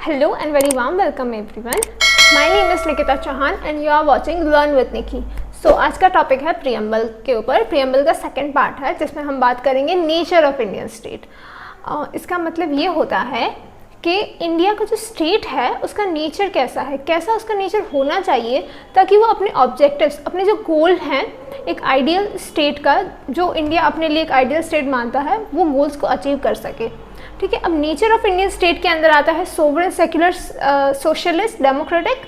Hello and very warm welcome everyone. My name is Nikita Chauhan and you are watching Learn with Nikki. So आज का topic है preamble के ऊपर। Preamble का second part है जिसमें हम बात करेंगे नेचर ऑफ इंडियन स्टेट। इसका मतलब ये होता है कि इंडिया का जो स्टेट है उसका नेचर कैसा है, कैसा उसका नेचर होना चाहिए ताकि वो अपने ऑब्जेक्टिव्स, अपने जो गोल हैं एक आइडियल स्टेट का, जो इंडिया अपने लिए एक आइडियल स्टेट मानता है, वो गोल्स को अचीव कर सके। ठीक है। अब नेचर ऑफ इंडियन स्टेट के अंदर आता है सोवरेन, सेक्युलर, सोशलिस्ट, डेमोक्रेटिक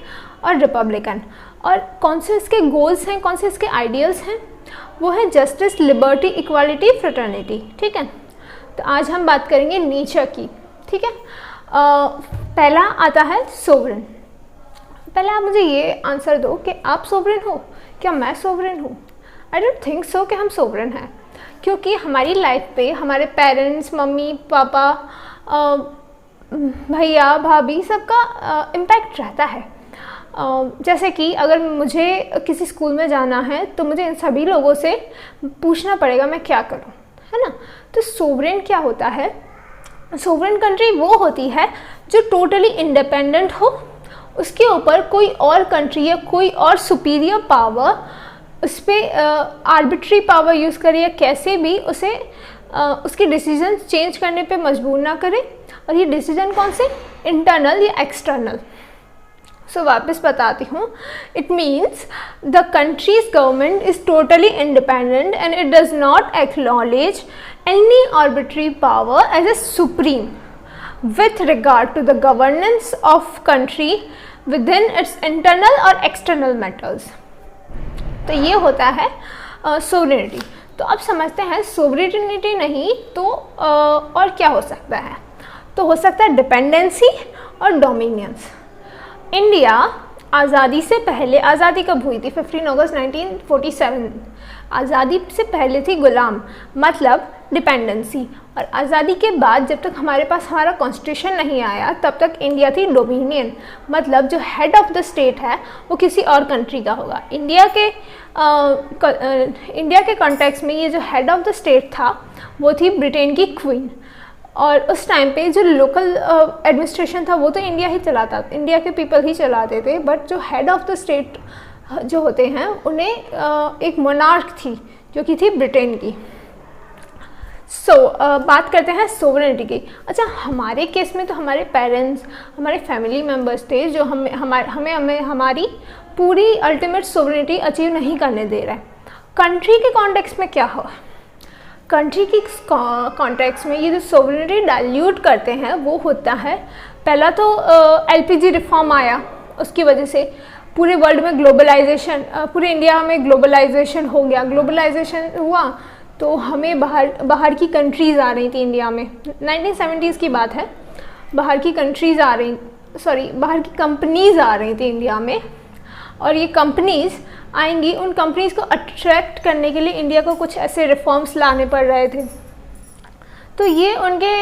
और रिपब्लिकन। और कौन से इसके गोल्स हैं, कौन से इसके आइडियल्स हैं, वो है जस्टिस, लिबर्टी, इक्वालिटी, फ्रेटर्निटी। ठीक है। तो आज हम बात करेंगे नेचर की। ठीक है। पहला आता है सोवरेन। पहले आप मुझे ये आंसर दो कि आप सोवरेन हो, क्या मैं सोवरेन हूँ? आई डोंट थिंक सो कि हम सोवरेन हैं, क्योंकि हमारी लाइफ पे हमारे पेरेंट्स, मम्मी पापा, भैया भाभी सबका इम्पैक्ट रहता है। जैसे कि अगर मुझे किसी स्कूल में जाना है तो मुझे इन सभी लोगों से पूछना पड़ेगा मैं क्या करूं, है ना। तो सोवरेन क्या होता है? सोवरेन कंट्री वो होती है जो टोटली इंडिपेंडेंट हो, उसके ऊपर कोई और कंट्री या कोई और सुपीरियर पावर उस पर आर्बिट्री पावर यूज़ करे या कैसे भी उसे उसके डिसीजन चेंज करने पे मजबूर ना करे। और ये डिसीजन कौन से, इंटरनल या एक्सटर्नल। सो वापस बताती हूँ, it means the country's government is totally independent and it does not acknowledge any arbitrary power as a supreme with regard to the governance of country within its internal और external matters। तो ये होता है sovereignty. तो अब समझते हैं sovereignty नहीं तो और क्या हो सकता है। तो हो सकता है डिपेंडेंसी और डोमिनियंस। इंडिया आज़ादी से पहले, आज़ादी कब हुई थी? 15 अगस्त 1947। आज़ादी से पहले थी गुलाम, मतलब डिपेंडेंसी। और आज़ादी के बाद जब तक हमारे पास हमारा कॉन्स्टिट्यूशन नहीं आया तब तक इंडिया थी डोमिनियन, मतलब जो हेड ऑफ द स्टेट है वो किसी और कंट्री का होगा। इंडिया के कॉन्टेक्स्ट में ये जो हेड ऑफ द स्टेट था वो थी ब्रिटेन की क्वीन। और उस टाइम पे जो लोकल एडमिनिस्ट्रेशन था वो तो इंडिया ही चलाता, इंडिया के पीपल ही चलाते थे, बट जो हेड ऑफ द स्टेट जो होते हैं उन्हें एक मोनार्क थी जो कि थी ब्रिटेन की। बात करते हैं सोवरेनिटी की। अच्छा, हमारे केस में तो हमारे पेरेंट्स, हमारे फैमिली मेम्बर्स थे जो हमें हमारी पूरी अल्टीमेट सोवरेनिटी अचीव नहीं करने दे रहे। कंट्री के कॉन्टेक्स्ट में क्या हो, कंट्री की कॉन्टेक्स्ट में ये जो सोवरेनिटी डाइल्यूट करते हैं वो होता है, पहला तो एलपीजी रिफॉर्म आया, उसकी वजह से पूरे वर्ल्ड में ग्लोबलाइजेशन, पूरे इंडिया में ग्लोबलाइजेशन हो गया। ग्लोबलाइजेशन हुआ तो हमें बाहर की कंट्रीज़ आ रही थी इंडिया में। 1970s की बात है। बाहर की कंट्रीज़ बाहर की कंपनीज़ आ रही थी इंडिया में, और ये कंपनीज़ आएंगी, उन कंपनीज़ को अट्रैक्ट करने के लिए इंडिया को कुछ ऐसे रिफॉर्म्स लाने पड़ रहे थे। तो ये उनके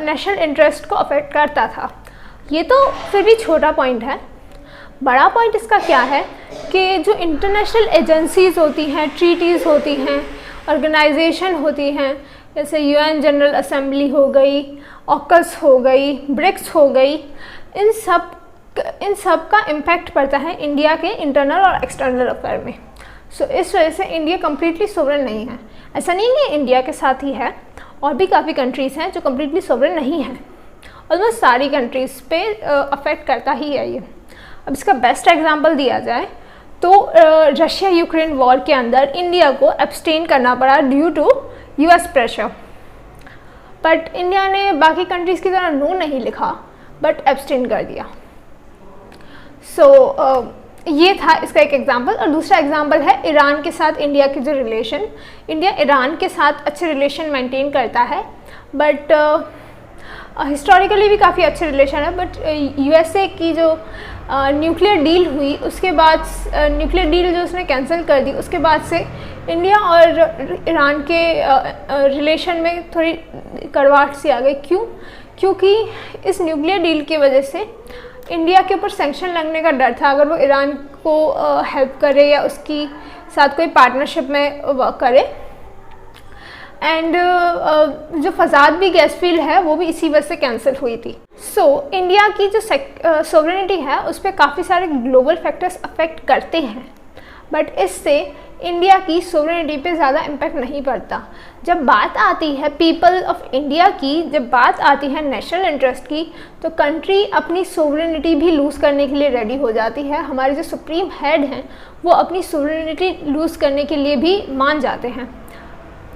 नेशनल इंटरेस्ट को अफेक्ट करता था। ये तो फिर भी छोटा पॉइंट है। बड़ा पॉइंट इसका क्या है कि जो इंटरनेशनल एजेंसीज़ होती हैं, ट्रीटीज़ होती हैं, ऑर्गेनाइजेशन होती हैं, जैसे यूएन जनरल असेंबली हो गई, ऑकस हो गई, ब्रिक्स हो गई, इन सब का इम्पैक्ट पड़ता है इंडिया के इंटरनल और एक्सटर्नल अफेयर में। इस वजह से इंडिया कम्प्लीटली सोवरेन नहीं है। ऐसा नहीं है इंडिया के साथ ही है, और भी काफ़ी कंट्रीज़ हैं जो कम्प्लीटली सोवरेन नहीं हैं। ऑलमोस्ट सारी कंट्रीज़ पे अफेक्ट करता ही है ये। अब इसका बेस्ट एग्जाम्पल दिया जाए तो रशिया यूक्रेन वॉर के अंदर इंडिया को एब्सटेन करना पड़ा due to US pressure. But India ने बाकी कंट्रीज़ की तरह नो नहीं लिखा, बट एब्सटेन कर दिया। ये था इसका एक एग्जांपल। और दूसरा एग्जांपल है ईरान के साथ इंडिया के जो रिलेशन। इंडिया ईरान के साथ अच्छे रिलेशन मेंटेन करता है, बट हिस्टोरिकली भी काफ़ी अच्छे रिलेशन है। बट यूएसए की जो न्यूक्लियर डील हुई, उसके बाद न्यूक्लियर डील जो उसने कैंसिल कर दी, उसके बाद से इंडिया और ईरान के रिलेशन में थोड़ी कड़वाहट सी आ गई। क्यों? क्योंकि इस न्यूक्लियर डील की वजह से इंडिया के ऊपर सैंक्शन लगने का डर था। अगर वो ईरान को हेल्प करे या उसकी साथ कोई पार्टनरशिप में वर्क करे, एंड जो फसाद भी गैस फील्ड है वो भी इसी वजह से कैंसिल हुई थी। सो इंडिया की जो सोवरेनिटी है उस पर काफ़ी सारे ग्लोबल फैक्टर्स अफेक्ट करते हैं, बट इससे इंडिया की सोवरेनिटी पे ज़्यादा इम्पैक्ट नहीं पड़ता। जब बात आती है पीपल ऑफ इंडिया की, जब बात आती है नेशनल इंटरेस्ट की, तो कंट्री अपनी सोवरेनिटी भी लूज़ करने के लिए रेडी हो जाती है। हमारे जो सुप्रीम हेड हैं वो अपनी सोवरेनिटी लूज़ करने के लिए भी मान जाते हैं।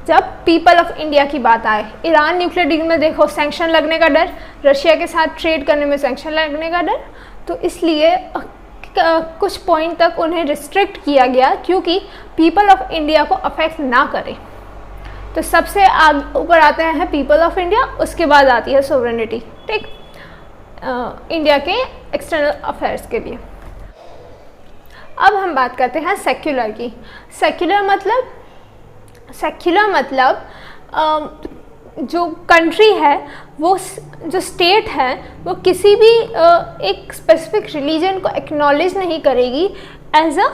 जब पीपल ऑफ इंडिया की बात आए, ईरान न्यूक्लियर डील में देखो सैंक्शन लगने का डर, रशिया के साथ ट्रेड करने में सैंक्शन लगने का डर, तो इसलिए कुछ पॉइंट तक उन्हें रिस्ट्रिक्ट किया गया क्योंकि पीपल ऑफ इंडिया को अफेक्ट ना करे। तो सबसे ऊपर आते हैं पीपल ऑफ इंडिया, उसके बाद आती है सोवरेनिटी, ठीक, इंडिया के एक्सटर्नल अफेयर्स के लिए। अब हम बात करते हैं सेक्युलर की। सेक्युलर मतलब जो कंट्री है, वो जो स्टेट है, वो किसी भी एक स्पेसिफिक रिलीजन को एक्नॉलेज नहीं करेगी एज अ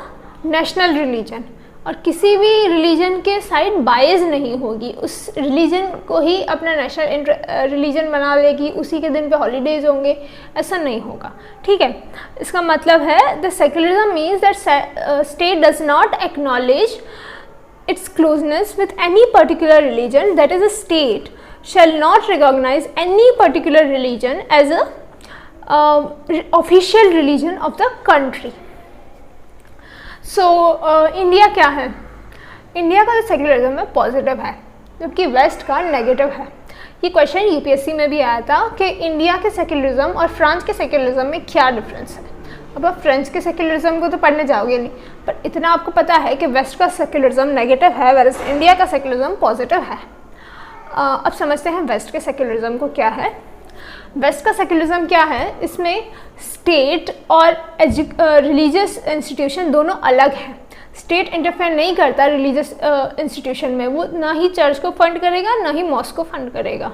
नेशनल रिलीजन, और किसी भी रिलीजन के साइड बायस नहीं होगी, उस रिलीजन को ही अपना नेशनल रिलीजन बना लेगी, उसी के दिन पे हॉलीडेज होंगे, ऐसा नहीं होगा, ठीक है। इसका मतलब है the secularism means that state does not acknowledge its closeness with any particular religion, that is a state shall not recognize any particular religion as a official religion of the country. So India क्या है? India का जो secularism है positive है, जबकि waste का negative है। ये क्वेश्चन यूपीएससी में भी आया था कि इंडिया के सेक्युलरिज्म और फ्रांस के सेक्युलरिज्म में क्या डिफरेंस है। अब आप फ्रेंच के सेक्युलरिज्म को तो पढ़ने जाओगे नहीं, पर इतना आपको पता है कि वेस्ट का सेक्युलरिज्म नेगेटिव है, वैरस इंडिया का सेक्युलरिज्म पॉजिटिव है। अब समझते हैं वेस्ट के सेक्युलरिज्म को क्या है। वेस्ट का सेक्युलरिज्म क्या है? इसमें स्टेट और रिलीजियस इंस्टीट्यूशन दोनों अलग हैं। स्टेट इंटरफेयर नहीं करता रिलीजियस इंस्टीट्यूशन में, वो ना ही चर्च को फंड करेगा, ना ही मॉस्क को फंड करेगा,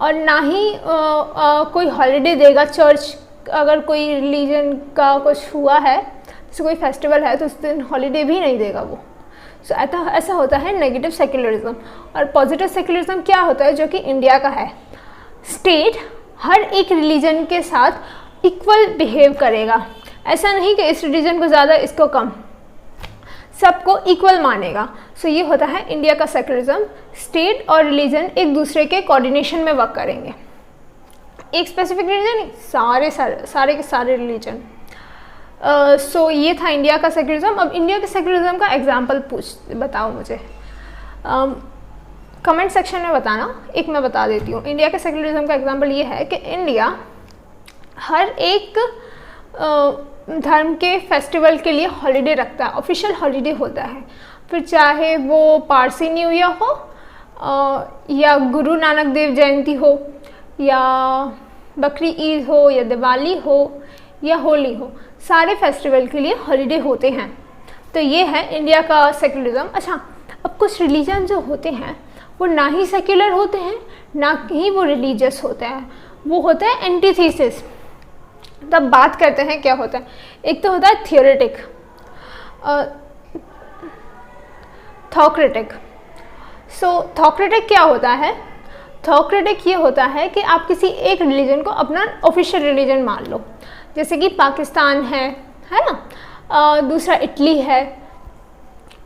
और ना ही कोई हॉलीडे देगा। चर्च अगर कोई रिलीजन का कुछ हुआ है, जैसे कोई फेस्टिवल है, तो उस दिन हॉलीडे भी नहीं देगा वो। सो ऐसा होता है नेगेटिव सेक्युलरिज्म। और पॉजिटिव सेक्युलरिज्म क्या होता है, जो कि इंडिया का है। स्टेट हर एक रिलीजन के साथ इक्वल बिहेव करेगा, ऐसा नहीं कि इस रिलीजन को ज़्यादा इसको कम, सबको इक्वल मानेगा। सो ये होता है इंडिया का सेक्युलरिज्म। स्टेट और रिलीजन एक दूसरे के कोऑर्डिनेशन में वर्क करेंगे, एक स्पेसिफिक रिलीजन नहीं, सारे के सारे रिलीजन। सो ये था इंडिया का सेक्युलरिज्म। अब इंडिया के सेक्युलरिज्म का एग्जांपल बताओ मुझे, कमेंट सेक्शन में बताना। एक मैं बता देती हूँ। इंडिया के सेक्युलरिज्म का एग्जांपल ये है कि इंडिया हर एक धर्म के फेस्टिवल के लिए हॉलीडे रखता है, ऑफिशियल हॉलीडे होता है, फिर चाहे वो पारसी न्यू ईयर हो या गुरु नानक देव जयंती हो या बकरी ईद हो या दिवाली हो या होली हो, सारे फेस्टिवल के लिए हॉलीडे होते हैं। तो ये है इंडिया का सेक्युलरिज्म। अच्छा, अब कुछ रिलीजन जो होते हैं वो ना ही सेक्युलर होते हैं, ना ही वो रिलीजियस होते हैं, वो होते हैं एंटीथेसिस। तब बात करते हैं क्या होता है। एक तो होता है थियोरेटिक, थॉक्रेटिक। सो थॉक्रेटिक क्या होता है? थॉक्रेटिक ये होता है कि आप किसी एक रिलीजन को अपना ऑफिशियल रिलीजन मान लो, जैसे कि पाकिस्तान है ना, दूसरा इटली है।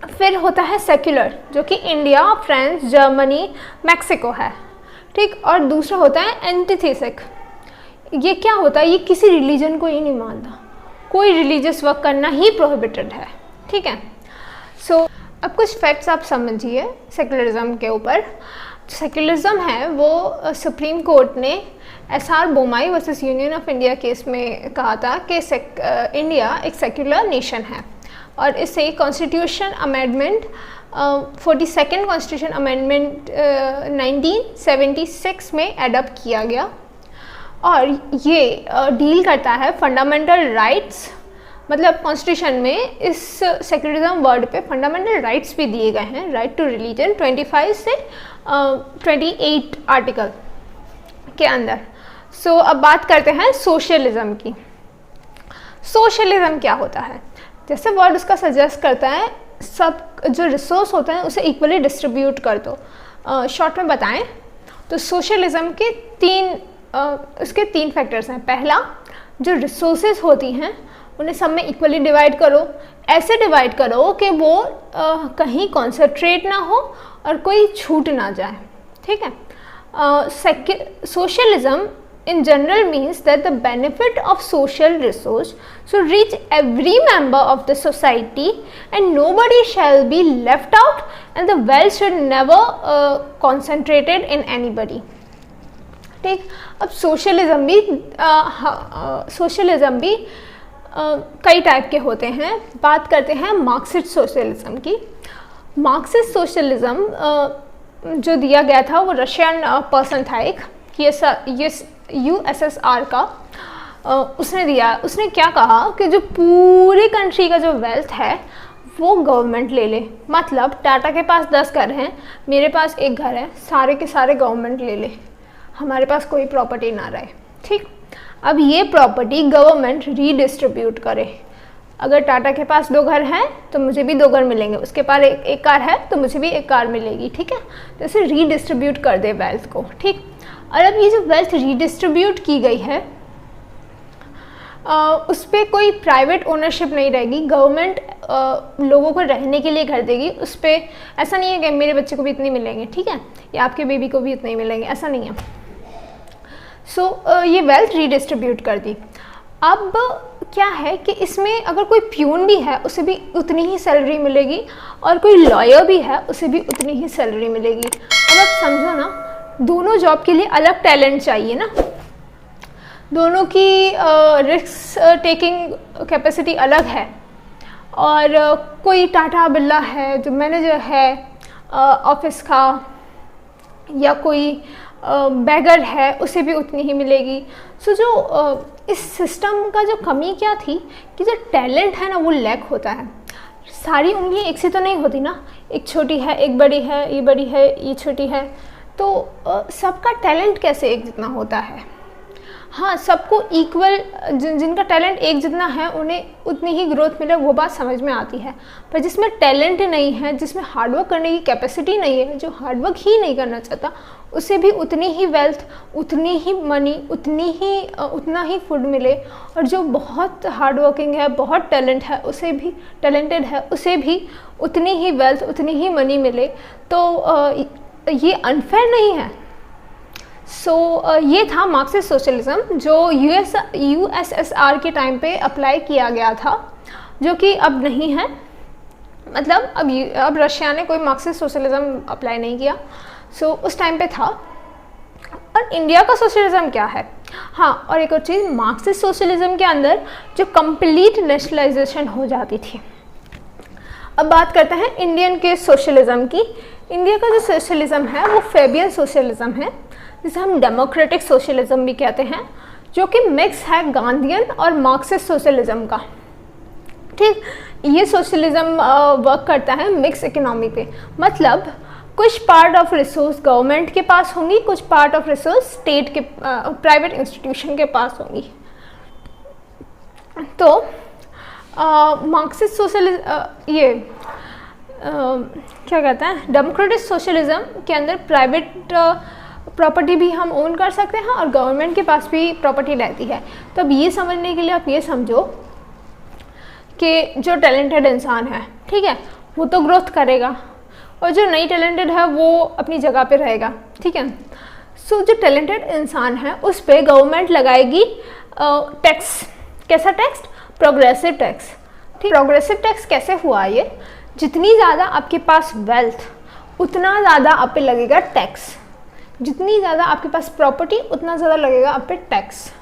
फिर होता है सेक्युलर, जो कि इंडिया, फ्रांस, जर्मनी, मैक्सिको है, ठीक। और दूसरा होता है एंटीथेसिक। ये क्या होता है? ये किसी रिलीजन को ही नहीं मानता, कोई रिलीजियस वर्क करना ही प्रोहिबिटेड है, ठीक है। सो अब कुछ फैक्ट्स आप समझिए सेक्युलरिज्म के ऊपर। सेक्युलरिज्म है वो सुप्रीम कोर्ट ने SR Bommai versus union of India case में कहा था कि इंडिया एक सेक्युलर नेशन है, और इसे constitution amendment 42nd constitution amendment 1976 में एडॉप्ट किया गया। और ये डील करता है फंडामेंटल राइट्स, मतलब कॉन्स्टिट्यूशन में इस सेक्युलरिज्म वर्ड पे फंडामेंटल राइट्स भी दिए गए हैं, राइट टू रिलीजन 25 से 28 आर्टिकल के अंदर। सो अब बात करते हैं सोशलिज्म की। सोशलिज्म क्या होता है? जैसे वर्ड उसका सजेस्ट करता है, सब जो रिसोर्स होते हैं उसे इक्वली डिस्ट्रीब्यूट कर दो। शॉर्ट में बताएं तो सोशलिज्म के उसके तीन फैक्टर्स हैं। पहला, जो रिसोर्सेज होती हैं उन्हें सब में इक्वली डिवाइड करो, ऐसे डिवाइड करो कि वो कहीं कॉन्सेंट्रेट ना हो और कोई छूट ना जाए, ठीक है। Socialism in general means that the benefit of social resource should reach every member of the society and nobody shall be left out and the wealth should never concentrated in anybody, ठीक। अब socialism भी कई type के होते हैं। बात करते हैं मार्क्सिस्ट सोशलिज्म की। मार्क्सिस्ट सोशलिज्म जो दिया गया था वो रशियन पर्सन था एक, USSR का, उसने दिया। उसने क्या कहा कि जो पूरी कंट्री का जो वेल्थ है वो गवर्नमेंट ले ले। मतलब टाटा के पास 10 घर हैं, मेरे पास एक घर है, सारे के सारे गवर्नमेंट ले ले, हमारे पास कोई प्रॉपर्टी ना रहे, ठीक। अब ये प्रॉपर्टी गवर्नमेंट रीडिस्ट्रीब्यूट करे। अगर टाटा के पास 2 घर हैं तो मुझे भी 2 घर मिलेंगे, उसके पास एक कार है तो मुझे भी एक कार मिलेगी, ठीक है। तो इसे रीडिस्ट्रीब्यूट कर दे वेल्थ को, ठीक। और अब ये जो वेल्थ रीडिस्ट्रीब्यूट की गई है उस पर कोई प्राइवेट ओनरशिप नहीं रहेगी। गवर्नमेंट लोगों को रहने के लिए घर देगी। उस पर ऐसा नहीं है कि मेरे बच्चे को भी इतने मिलेंगे, ठीक है, या आपके बेबी को भी इतने ही मिलेंगे, ऐसा नहीं है। ये वेल्थ रीडिस्ट्रीब्यूट कर दी। अब क्या है कि इसमें अगर कोई प्यून भी है उसे भी उतनी ही सैलरी मिलेगी और कोई लॉयर भी है उसे भी उतनी ही सैलरी मिलेगी। अब आप समझो ना, दोनों जॉब के लिए अलग टैलेंट चाहिए ना, दोनों की रिस्क टेकिंग कैपेसिटी अलग है। और कोई टाटा बिरला है जो मैनेजर है ऑफिस का, या कोई बैगर है उसे भी उतनी ही मिलेगी। जो इस सिस्टम का जो कमी क्या थी कि जो टैलेंट है ना वो लैक होता है। सारी उंगलियां एक सी तो नहीं होती ना, एक छोटी है, एक बड़ी है, ये बड़ी है, ये छोटी है, तो सबका टैलेंट कैसे एक जितना होता है। हाँ, सबको इक्वल, जिनका टैलेंट एक जितना है उन्हें उतनी ही ग्रोथ मिले, वो बात समझ में आती है। पर जिसमें टैलेंट नहीं है, जिसमें हार्डवर्क करने की कैपेसिटी नहीं है, जो हार्डवर्क ही नहीं करना चाहता, उसे भी उतनी ही वेल्थ, उतनी ही मनी, उतना ही फूड मिले। और जो बहुत हार्डवर्किंग है, बहुत टैलेंटेड है, उसे भी उतनी ही वेल्थ, उतनी ही मनी मिले। तो ये अनफेयर नहीं है। ये था मार्क्सिस्ट सोशलिज्म जो USSR के टाइम पे अप्लाई किया गया था, जो कि अब नहीं है। मतलब अब रशिया ने कोई मार्क्सिस्ट सोशलिज्म अप्लाई नहीं किया। उस टाइम पे था। और इंडिया का सोशलिज्म क्या है? हाँ, और एक और चीज़, मार्क्सिस्ट सोशलिज्म के अंदर जो कंप्लीट नेशनलाइजेशन हो जाती थी। अब बात करते हैं इंडियन के सोशलिज्म की। इंडिया का जो सोशलिज्म है वो फेबियन सोशलिज्म है, जिसे हम डेमोक्रेटिक सोशलिज्म भी कहते हैं, जो कि मिक्स है गांधीयन और मार्क्सिस्ट सोशलिज्म का, ठीक। ये सोशलिज्म वर्क करता है मिक्स इकोनॉमी पे। मतलब कुछ पार्ट ऑफ रिसोर्स गवर्नमेंट के पास होंगी, कुछ पार्ट ऑफ रिसोर्स स्टेट के प्राइवेट इंस्टीट्यूशन के पास होंगी। तो मार्क्सिस्ट सोशलिज्म क्या कहते हैं, डेमोक्रेटिक सोशलिज्म के अंदर प्राइवेट प्रॉपर्टी भी हम ओन कर सकते हैं और गवर्नमेंट के पास भी प्रॉपर्टी रहती है। तो अब ये समझने के लिए आप ये समझो कि जो टैलेंटेड इंसान है, ठीक है, वो तो ग्रोथ करेगा और जो नहीं टैलेंटेड है वो अपनी जगह पे रहेगा, ठीक है। जो टैलेंटेड इंसान है उस पर गवर्नमेंट लगाएगी टैक्स। कैसा टैक्स? प्रोग्रेसिव टैक्स, ठीक। प्रोग्रेसिव टैक्स कैसे हुआ ये? जितनी ज़्यादा आपके पास वेल्थ उतना ज़्यादा आप पे लगेगा टैक्स, जितनी ज़्यादा आपके पास प्रॉपर्टी उतना ज़्यादा लगेगा आप पे टैक्स।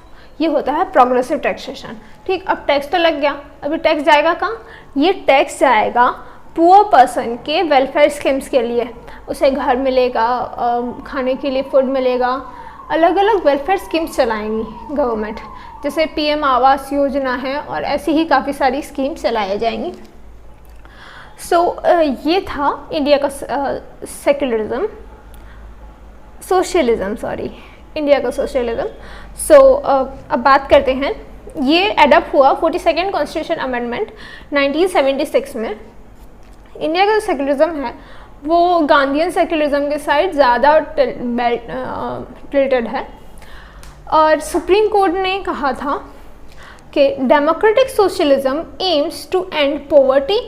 ये होता है प्रोग्रेसिव टैक्सेशन, ठीक। अब टैक्स तो लग गया, अभी टैक्स जाएगा कहाँ? ये टैक्स जाएगा पुअर पर्सन के वेलफेयर स्कीम्स के लिए। उसे घर मिलेगा, खाने के लिए फूड मिलेगा, अलग अलग वेलफेयर स्कीम्स चलाएंगी गवर्नमेंट, जैसे PM आवास योजना है और ऐसी ही काफ़ी सारी स्कीम्स चलाई जाएंगी। ये था इंडिया का इंडिया का सोशलिज्म। अब बात करते हैं, ये एडॉप्ट हुआ 42nd कॉन्स्टिट्यूशन अमेंडमेंट 1976 में। इंडिया का जो सेकुलरिज्म है वो गांधीयन सेक्युलरिज्म के साइड ज़्यादा टिल्टेड है। और सुप्रीम कोर्ट ने कहा था कि democratic socialism aims to end poverty,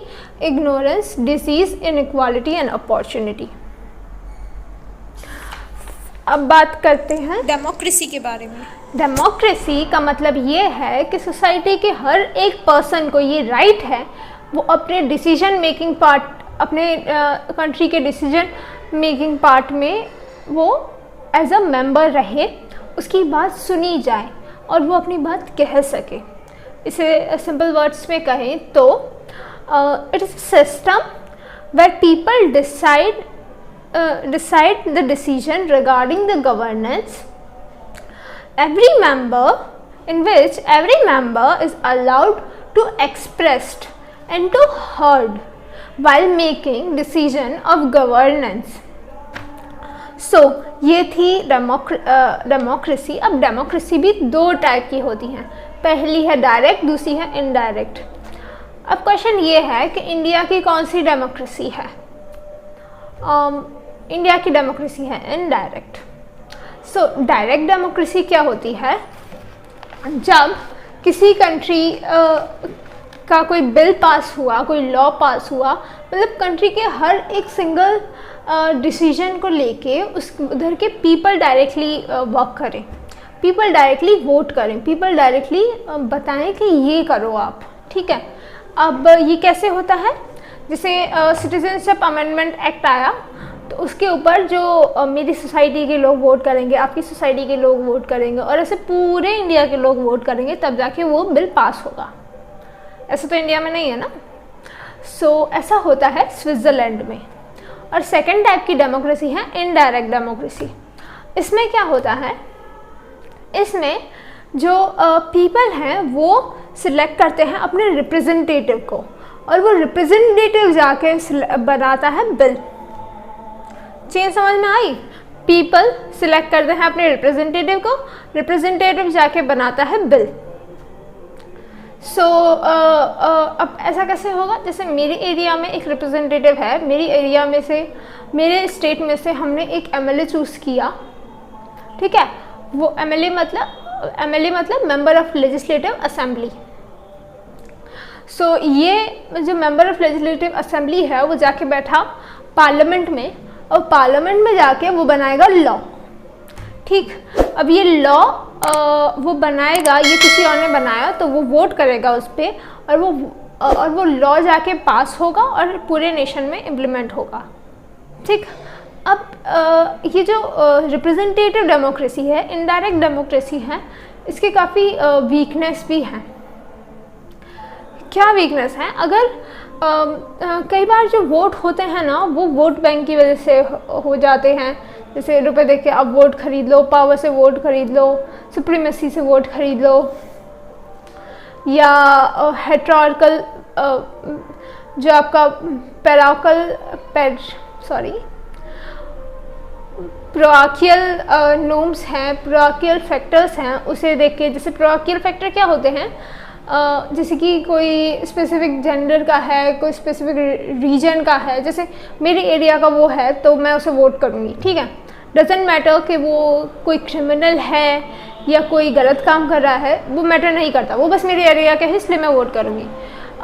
ignorance, disease, inequality and opportunity. अब बात करते हैं डेमोक्रेसी के बारे में। डेमोक्रेसी का मतलब ये है कि सोसाइटी के हर एक पर्सन को ये राइट है वो अपने डिसीजन मेकिंग पार्ट, अपने कंट्री के डिसीजन मेकिंग पार्ट में वो एज अ मेंबर रहे, उसकी बात सुनी जाए और वो अपनी बात कह सके। इसे सिंपल वर्ड्स में कहें तो it is a system where people decide the decision regarding the governance, in which every member is allowed to express and to heard while making decision of governance. So ये थी democracy. अब democracy भी दो type की होती हैं, पहली है डायरेक्ट, दूसरी है इनडायरेक्ट। अब क्वेश्चन ये है कि इंडिया की कौन सी डेमोक्रेसी है? इंडिया की डेमोक्रेसी है इनडायरेक्ट। सो डायरेक्ट डेमोक्रेसी क्या होती है? जब किसी कंट्री का कोई बिल पास हुआ, कोई लॉ पास हुआ, मतलब कंट्री के हर एक सिंगल डिसीजन को लेके उस उधर के पीपल डायरेक्टली वर्क करें, पीपल डायरेक्टली वोट करें, पीपल डायरेक्टली बताएं कि ये करो आप, ठीक है। अब ये कैसे होता है? जैसे सिटीजनशिप अमेंडमेंट एक्ट आया तो उसके ऊपर जो मेरी सोसाइटी के लोग वोट करेंगे, आपकी सोसाइटी के लोग वोट करेंगे और ऐसे पूरे इंडिया के लोग वोट करेंगे, तब जाके वो बिल पास होगा। ऐसा तो इंडिया में नहीं है ना। सो ऐसा होता है स्विट्ज़रलैंड में। और सेकंड टाइप की डेमोक्रेसी है इनडायरेक्ट डेमोक्रेसी। इसमें क्या होता है? इसमें जो पीपल हैं वो सिलेक्ट करते हैं अपने रिप्रेजेंटेटिव को और वो रिप्रेजेंटेटिव जाके बनाता है बिल। चेंज समझ में आई? पीपल सिलेक्ट करते हैं अपने रिप्रेजेंटेटिव को, रिप्रेजेंटेटिव जाके बनाता है बिल। सो अब ऐसा कैसे होगा? जैसे मेरे एरिया में एक रिप्रेजेंटेटिव है, मेरी एरिया में से, मेरे स्टेट में से हमने एक एमएलए चूज़ किया, ठीक है। वो एमएलए मतलब मेंबर ऑफ लेजिस्लेटिव असेंबली। सो ये जो मेंबर ऑफ लेजिस्लेटिव असेंबली है वो जाके बैठा पार्लियामेंट में और पार्लियामेंट में जाके वो बनाएगा लॉ, ठीक। अब ये लॉ वो बनाएगा, ये किसी और ने बनाया तो वो वोट करेगा उस पर और वो लॉ जाके पास होगा और पूरे नेशन में इम्प्लीमेंट होगा, ठीक। अब ये जो रिप्रेजेंटेटिव डेमोक्रेसी है, इनडायरेक्ट डेमोक्रेसी है, इसके काफ़ी वीकनेस भी हैं। क्या वीकनेस है? अगर कई बार जो वोट होते हैं ना वो वोट बैंक की वजह से हो जाते हैं। जैसे रुपए देके आप वोट खरीद लो, पावर से वोट खरीद लो, सुप्रीमेसी से वोट खरीद लो, या हेट्रोरिकल जो आपका प्रोआकियल नोम्स हैं, प्रोआकियल फैक्टर्स हैं, उसे देख के। जैसे प्रोआकियल फैक्टर क्या होते हैं? जैसे कि कोई स्पेसिफिक जेंडर का है, कोई स्पेसिफिक रीजन का है, जैसे मेरे एरिया का वो है तो मैं उसे वोट करूँगी, ठीक है। डजेंट मैटर कि वो कोई क्रिमिनल है या कोई गलत काम कर रहा है, वो मैटर नहीं करता, वो बस मेरे एरिया का है इसलिए मैं वोट करूँगी।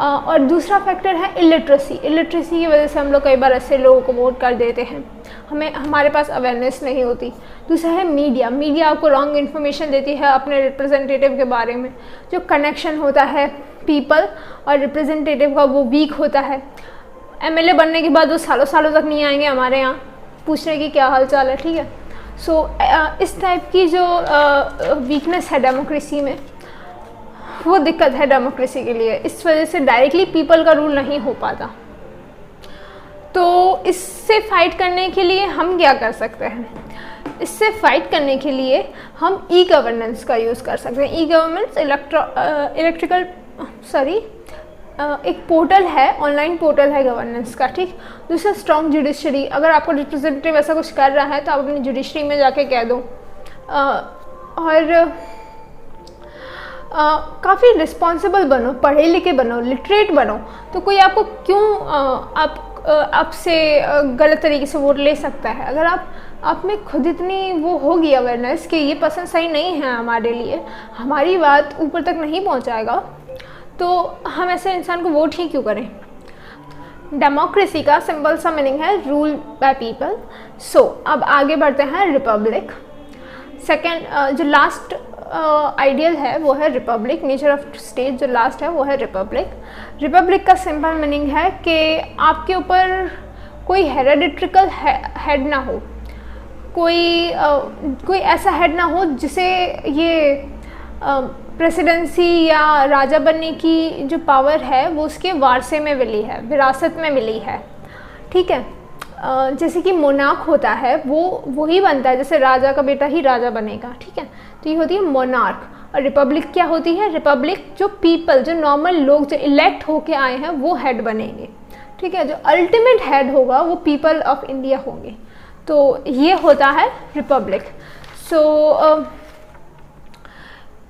और दूसरा फैक्टर है इलिटरेसी। इलिटरेसी की वजह से हम लोग कई बार ऐसे लोगों को वोट कर देते हैं, हमारे पास अवेयरनेस नहीं होती। दूसरा है मीडिया। मीडिया आपको रॉन्ग इन्फॉर्मेशन देती है अपने रिप्रेजेंटेटिव के बारे में। जो कनेक्शन होता है पीपल और रिप्रेजेंटेटिव का वो वीक होता है। एमएलए बनने के बाद वो सालों सालों तक नहीं आएंगे हमारे यहाँ पूछने की क्या हाल चाल है, ठीक है। सो इस टाइप की जो वीकनेस है डेमोक्रेसी में, वो दिक्कत है डेमोक्रेसी के लिए। इस वजह से डायरेक्टली पीपल का रूल नहीं हो पाता। तो इससे फाइट करने के लिए हम क्या कर सकते हैं? इससे फाइट करने के लिए हम ई गवर्नेंस का यूज़ कर सकते हैं। ई गवर्नेंस एक पोर्टल है, ऑनलाइन पोर्टल है गवर्नेंस का, ठीक। दूसरा स्ट्रॉन्ग जुडिशरी। अगर आपको रिप्रेजेंटेटिव ऐसा कुछ कर रहा है तो आप अपनी जुडिशरी में जाके कह दो। और काफ़ी रिस्पॉन्सिबल बनो, पढ़े लिखे बनो, लिटरेट बनो। तो कोई आपको क्यों आपसे गलत तरीके से वोट ले सकता है। अगर आप में खुद इतनी वो होगी अवेयरनेस कि ये पर्सन सही नहीं है हमारे लिए, हमारी बात ऊपर तक नहीं पहुंचाएगा, तो हम ऐसे इंसान को वोट ही क्यों करें। डेमोक्रेसी का सिंपल सा मीनिंग है रूल बाय पीपल। सो अब आगे बढ़ते हैं रिपब्लिक। सेकेंड जो लास्ट आइडियल है वो है रिपब्लिक। नेचर ऑफ स्टेट जो लास्ट है वो है रिपब्लिक। रिपब्लिक का सिंपल मीनिंग है कि आपके ऊपर कोई हेरेडिट्रिकल हेड ना हो, कोई ऐसा हेड ना हो जिसे ये प्रेसिडेंसी या राजा बनने की जो पावर है वो उसके वारसे में मिली है, विरासत में मिली है। ठीक है, जैसे कि मोनार्क होता है वो ही बनता है, जैसे राजा का बेटा ही राजा बनेगा। ठीक है, तो ये होती है मोनार्क। और रिपब्लिक क्या होती है? रिपब्लिक जो पीपल, जो नॉर्मल लोग जो इलेक्ट होके आए हैं वो हेड बनेंगे। ठीक है, जो अल्टीमेट हेड होगा वो पीपल ऑफ इंडिया होंगे। तो ये होता है रिपब्लिक। सो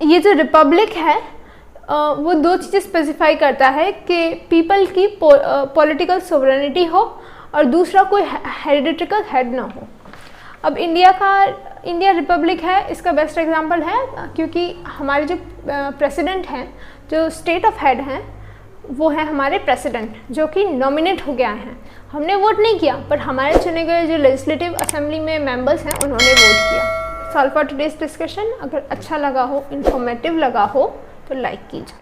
ये जो रिपब्लिक है वो दो चीज़ें स्पेसिफाई करता है कि पीपल की पॉलिटिकल सोवरेनिटी हो और दूसरा कोई हेरिडिटिकल हेड ना हो। अब इंडिया रिपब्लिक है, इसका बेस्ट एग्जांपल है क्योंकि हमारे जो प्रेसिडेंट हैं, जो स्टेट ऑफ हेड हैं, वो है हमारे प्रेसिडेंट जो कि नॉमिनेट हो गया हैं। हमने वोट नहीं किया, पर हमारे चुने गए जो लेजिस्लेटिव असेंबली में मेंबर्स हैं उन्होंने वोट किया। Solve for today's discussion. अगर अच्छा लगा हो, इंफॉर्मेटिव लगा हो तो लाइक कीजिए।